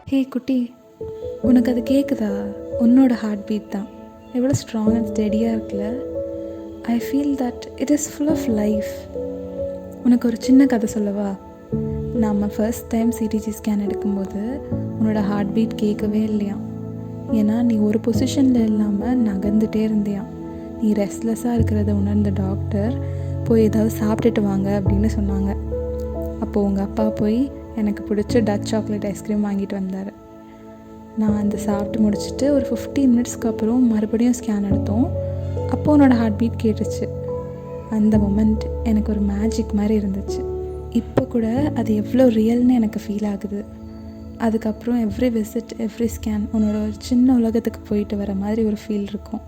ஹே குட்டி, உனக்கு அது கேட்குதா? உன்னோட ஹார்ட் பீட் தான் எவ்வளோ ஸ்ட்ராங் அண்ட் ஸ்டெடியாக இருக்குல்ல. I feel that it is full of life. உனக்கு ஒரு சின்ன கதை சொல்லவா? நம்ம ஃபர்ஸ்ட் டைம் சிடிஜி ஸ்கேன் எடுக்கும்போது உன்னோட ஹார்ட் பீட் கேட்கவே இல்லையா. ஏன்னா நீ ஒரு பொசிஷனில் இல்லாமல் நகர்ந்துகிட்டே இருந்தியான். நீ ரெஸ்ட்லெஸ்ஸாக இருக்கிறத உணர்ந்த டாக்டர் போய் ஏதாவது சாப்பிட்டுட்டு வாங்க அப்படின்னு சொன்னாங்க. அப்போது உங்கள் அப்பா போய் எனக்கு பிடிச்ச டச் சாக்லேட் ஐஸ்கிரீம் வாங்கிட்டு வந்தார். நான் அந்த சாப்பிட்டு முடிச்சுட்டு ஒரு 15 மினிட்ஸ்க்கு அப்புறம் மறுபடியும் ஸ்கேன் எடுத்தோம். அப்போது உன்னோட ஹார்ட் பீட் கேட்டுச்சு. அந்த மொமெண்ட் எனக்கு ஒரு மேஜிக் மாதிரி இருந்துச்சு. இப்போ கூட அது எவ்வளோ ரியல்னு எனக்கு ஃபீல் ஆகுது. அதுக்கப்புறம் எவ்ரி விசிட், எவ்ரி ஸ்கேன் உன்னோட ஒரு சின்ன உலகத்துக்கு போயிட்டு வர மாதிரி ஒரு ஃபீல் இருக்கும்.